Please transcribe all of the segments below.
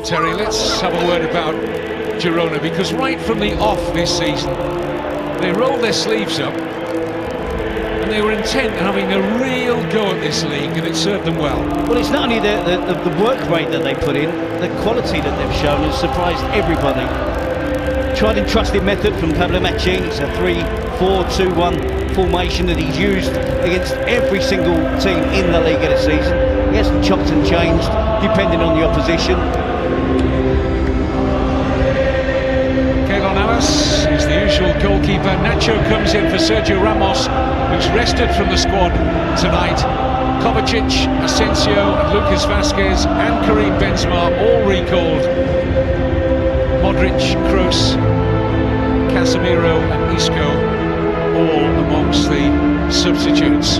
Terry, let's have a word about Girona, because right from the off this season, they rolled their sleeves up and they were intent on having a real go at this league, and it served them well. Well, it's not only the work rate that they put in, the quality that they've shown has surprised everybody. Tried and trusted method from Pablo Machin. It's a 3-4-2-1 formation that he's used against every single team in the league this season. He hasn't chopped and changed depending on the opposition. Is the usual goalkeeper. Nacho comes in for Sergio Ramos, who's rested from the squad tonight. Kovacic, Asensio and Lucas Vazquez and Karim Benzema all recalled. Modric, Kroos, Casemiro and Isco all amongst the substitutes.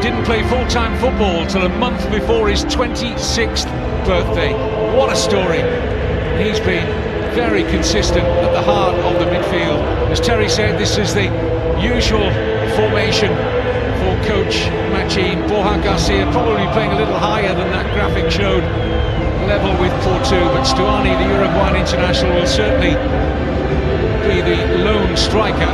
Didn't play full-time football till a month before his 26th birthday. What a story. He's been very consistent at the heart of the midfield. As Terry said, this is the usual formation for coach Machin. Borja Garcia probably playing a little higher than that graphic showed, level with Porto, but Stuani, the Uruguayan international, will certainly be the lone striker.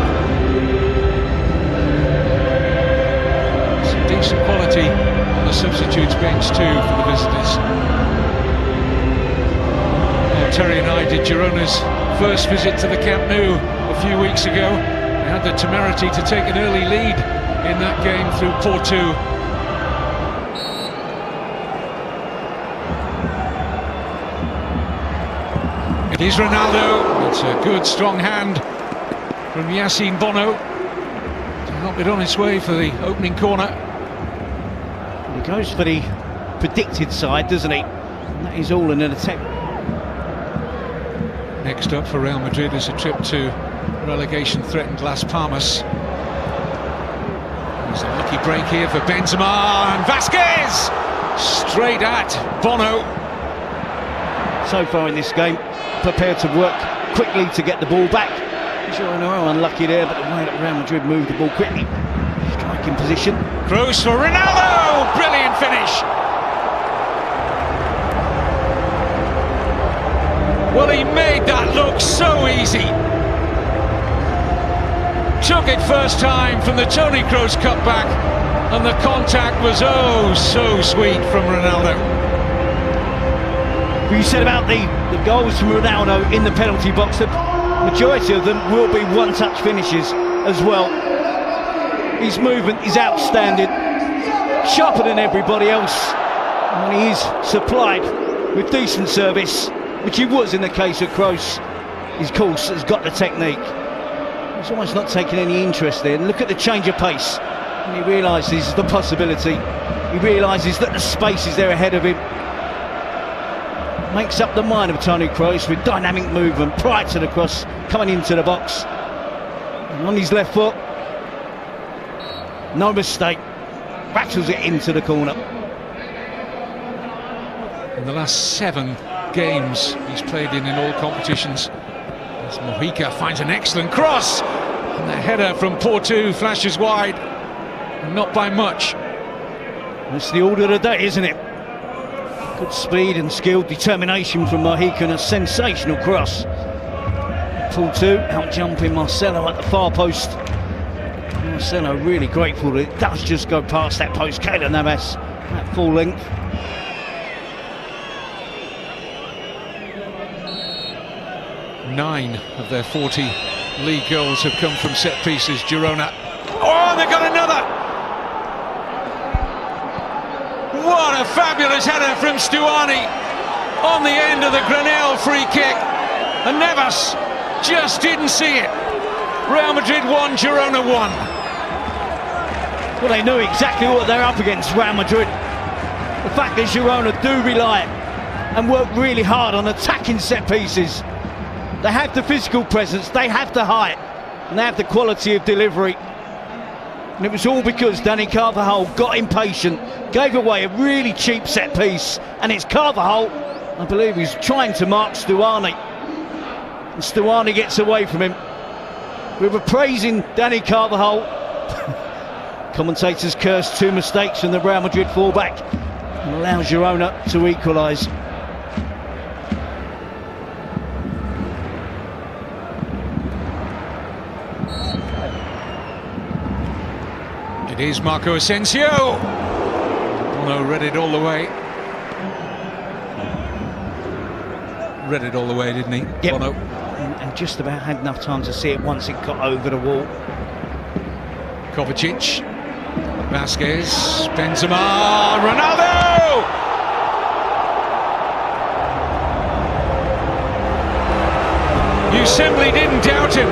Some decent quality on the substitutes bench too for the visitors. Terry and I did Girona's first visit to the Camp Nou a few weeks ago. They had the temerity to take an early lead in that game through Porto. It is Ronaldo. It's a good strong hand from Yassine Bono to help it on its way for the opening corner. He goes for the predicted side, doesn't he? And that is all in an attempt. Next up for Real Madrid is a trip to relegation-threatened Las Palmas. There's a lucky break here for Benzema, and Vazquez straight at Bono. So far in this game, prepared to work quickly to get the ball back. Girona unlucky there, but the way that Real Madrid moved the ball quickly. Striking position. Kroos for Ronaldo! Brilliant finish! Well, he made that look so easy. Took it first time from the Toni Kroos cutback, and the contact was oh so sweet from Ronaldo. What you said about the goals from Ronaldo in the penalty box, the majority of them will be one-touch finishes as well. His movement is outstanding, sharper than everybody else, and when he is supplied with decent service, which he was in the case of Kroos, his course has got the technique. He's almost not taking any interest there. And look at the change of pace. And he realises the possibility. He realises that the space is there ahead of him. Makes up the mind of Toni Kroos with dynamic movement prior to the cross, coming into the box. And on his left foot, no mistake, rattles it into the corner. In the last 7 games he's played in all competitions, as Mojica finds an excellent cross, and the header from Porto flashes wide, and not by much. It's the order of the day, isn't it? Good speed and skill, determination from Mojica, and a sensational cross. Porto out jumping Marcelo at the far post. Marcelo really grateful that it does just go past that post. Keylor Navas at full length. Nine of their 40 league goals have come from set pieces, Girona. Oh, they've got another! What a fabulous header from Stuani on the end of the Granell free kick. And Navas just didn't see it. Real Madrid 1, Girona 1. Well, they know exactly what they're up against, Real Madrid. The fact that Girona do rely and work really hard on attacking set pieces. They have the physical presence, they have the height, and they have the quality of delivery. And it was all because Dani Carvajal got impatient, gave away a really cheap set piece, and it's Carvajal, I believe, he's trying to mark Stuani. And Stuani gets away from him. We were praising Dani Carvajal. Commentators cursed 2 mistakes from the Real Madrid fullback. and allow Girona to equalise. It is Marco Asensio. Bono read it all the way. Read it all the way, didn't he? Yep. Bono. And just about had enough time to see it once it got over the wall. Kovacic, Vasquez, Benzema, Ronaldo! You simply didn't doubt him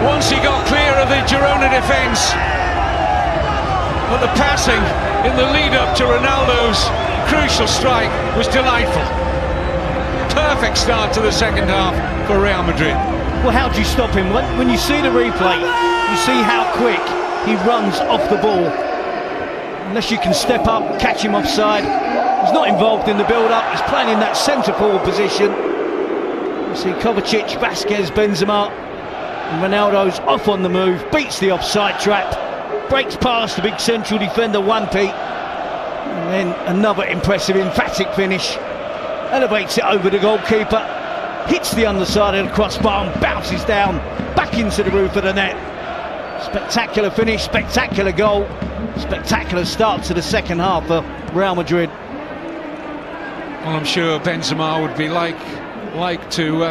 once he got clear of the Girona defence. But the passing in the lead-up to Ronaldo's crucial strike was delightful. Perfect start to the second half for Real Madrid. Well, how do you stop him? When you see the replay, you see how quick he runs off the ball. Unless you can step up, catch him offside. He's not involved in the build-up. He's playing in that centre-forward position. You see Kovacic, Vasquez, Benzema, and Ronaldo's off on the move, beats the offside trap, breaks past the big central defender, 1P, and then another impressive, emphatic finish. Elevates it over the goalkeeper, hits the underside of the crossbar and bounces down, back into the roof of the net. Spectacular finish, spectacular goal, spectacular start to the second half for Real Madrid. Well, I'm sure Benzema would be like to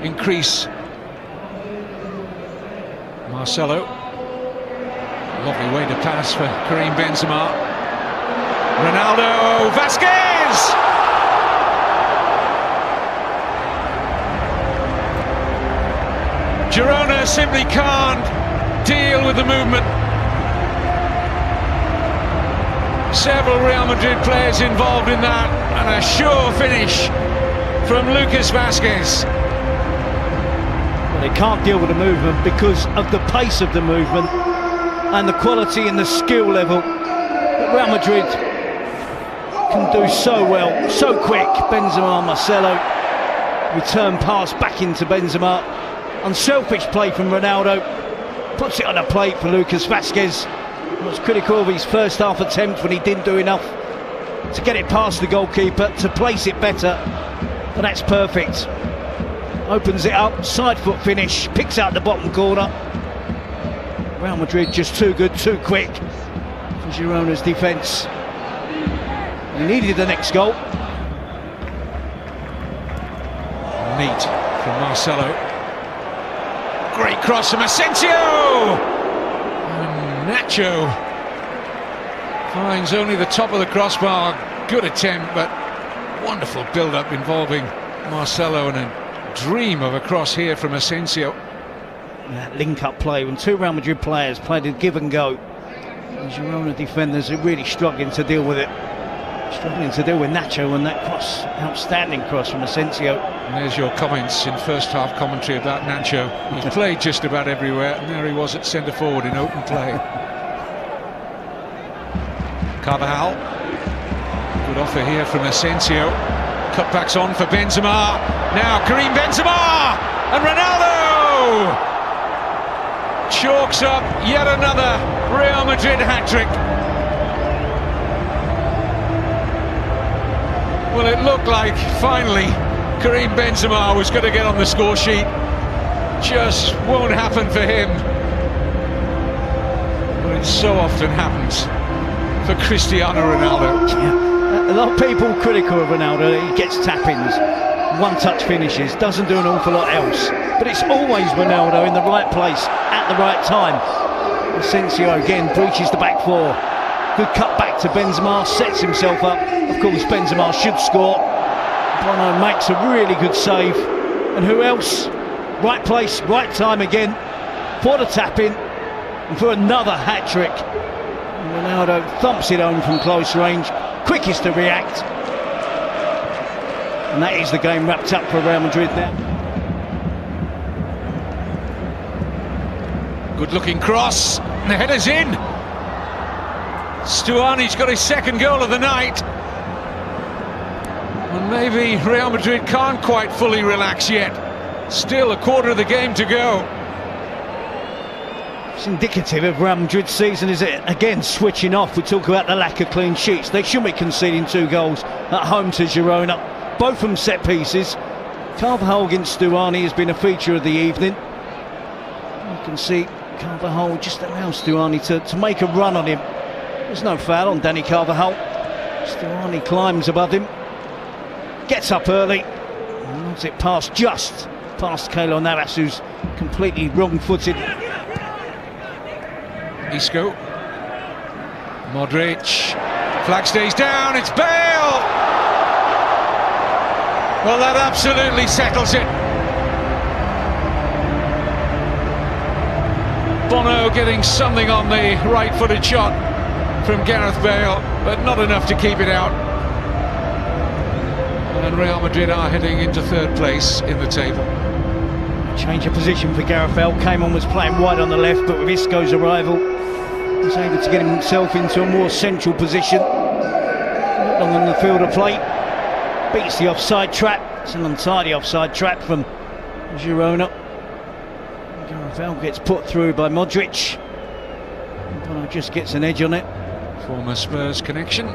increase. Marcelo, lovely way to pass for Karim Benzema. Ronaldo, Vasquez! Girona simply can't deal with the movement. Several Real Madrid players involved in that, and a sure finish from Lucas Vasquez. Well, they can't deal with the movement because of the pace of the movement and the quality and the skill level that Real Madrid can do so well, so quick. Benzema, Marcelo, return pass back into Benzema. Unselfish play from Ronaldo, puts it on a plate for Lucas Vasquez. Was critical of his first half attempt when he didn't do enough to get it past the goalkeeper, to place it better, but that's perfect. Opens it up, side foot finish, picks out the bottom corner. Real Madrid just too good, too quick for Girona's defence. He needed the next goal. Neat from Marcelo. Great cross from Asensio! And Nacho finds only the top of the crossbar. Good attempt, but wonderful build-up involving Marcelo, and a dream of a cross here from Asensio. That link-up play when two Real Madrid players played a give and go. The Girona defenders are really struggling to deal with it. Struggling to deal with Nacho and that cross, outstanding cross from Asensio. And there's your comments in first half commentary about Nacho. He's played just about everywhere, and there he was at centre forward in open play. Carvajal, good offer here from Asensio. Cutbacks on for Benzema. Now Karim Benzema and Ronaldo chalks up yet another Real Madrid hat-trick. Well, it looked like finally Karim Benzema was going to get on the score sheet. Just won't happen for him. But it so often happens for Cristiano Ronaldo. Yeah. A lot of people critical of Ronaldo. He gets tap-ins, one-touch finishes, doesn't do an awful lot else. But it's always Ronaldo in the right place at the right time. Asensio again breaches the back four. Good cut back to Benzema, sets himself up. Of course, Benzema should score. Bono makes a really good save. And who else? Right place, right time again for the tap-in and for another hat-trick. Ronaldo thumps it home from close range, quickest to react. And that is the game wrapped up for Real Madrid now. Good looking cross, and the header's in. Stuani's got his second goal of the night. And maybe Real Madrid can't quite fully relax yet. Still a quarter of the game to go. It's indicative of Real Madrid's season, is it? Again, switching off. We talk about the lack of clean sheets. They shouldn't be conceding 2 goals at home to Girona. Both from set pieces. Carvajal against Stuani has been a feature of the evening. You can see Carvajal just allows Stuani to make a run on him. There's no foul on Danny Carvajal. Stuani climbs above him. Gets up early. Nods it past Keylor Navas, who's completely wrong-footed. Isco, Modric, flag stays down, it's Bale! Well, that absolutely settles it. Bono getting something on the right-footed shot from Gareth Bale, but not enough to keep it out. And Real Madrid are heading into 3rd place in the table. Change of position for Gareth Bale. Came on, was playing wide on the left, but with Isco's arrival, was able to get himself into a more central position. Not long on the field of play. Beats the offside trap. It's an untidy offside trap from Girona. Gareth Bale gets put through by Modric. Bono just gets an edge on it. Former Spurs connection.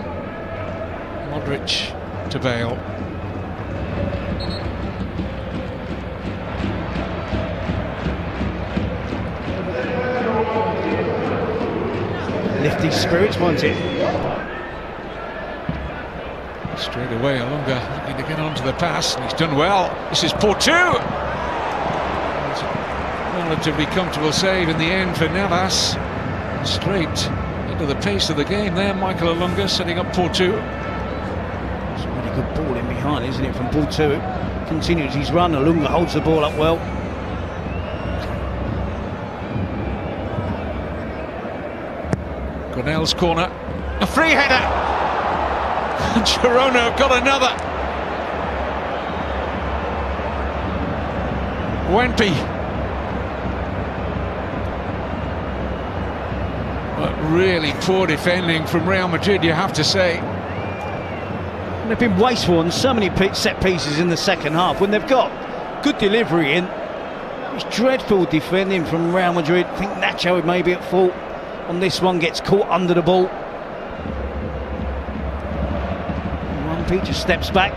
Modric to Bale. Lift his spirits, won't it? Straight away, Alunga looking to get onto the pass, and he's done well. This is Porto. Relatively comfortable save in the end for Navas. Straight into the pace of the game there, Michael Alunga setting up Porto. It's a really good ball in behind, isn't it, from Porto? Continues his run, Alunga holds the ball up well. Grenell's corner, a free header. Girona have got another. Wenpy. But really poor defending from Real Madrid, you have to say. They've been wasteful on so many set pieces in the second half. When they've got good delivery in, it's dreadful defending from Real Madrid. I think Nacho may be at fault on this one, gets caught under the ball. Wenpy just steps back.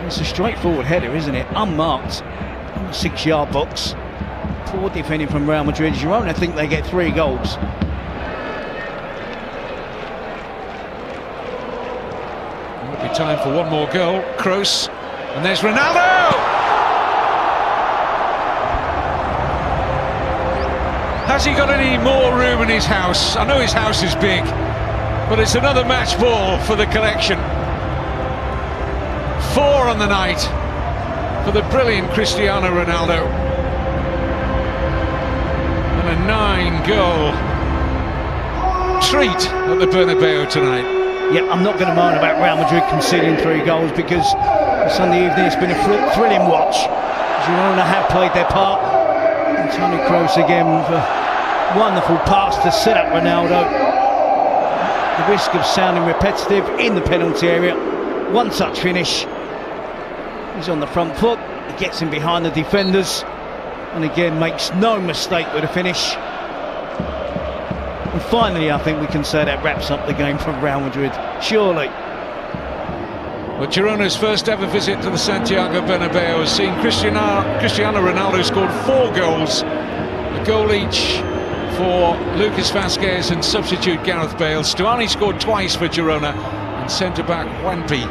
It's a straightforward header, isn't it? Unmarked on the 6-yard box. Poor defending from Real Madrid. Girona think they get 3 goals. Might be time for one more goal. Kroos, and there's Ronaldo! Has he got any more room in his house? I know his house is big, but it's another match ball for the collection. 4 on the night for the brilliant Cristiano Ronaldo. And a 9-goal treat at the Bernabeu tonight. Yeah, I'm not going to moan about Real Madrid conceding 3 goals because Sunday evening it's been a thrilling watch. Girona have played their part. And Toni Kroos again with a wonderful pass to set up Ronaldo. The risk of sounding repetitive in the penalty area. One-touch finish. He's on the front foot. He gets in behind the defenders. And again makes no mistake with the finish. And finally, I think we can say that wraps up the game for Real Madrid. Surely. Well, Girona's first ever visit to the Santiago Bernabeu has seen Cristiano Ronaldo scored 4 goals, a goal each for Lucas Vázquez and substitute Gareth Bale. Stuani scored twice for Girona, and centre-back Wenpy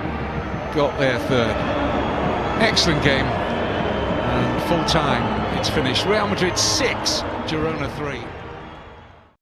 got their 3rd. Excellent game, and full time it's finished. Real Madrid 6, Girona 3.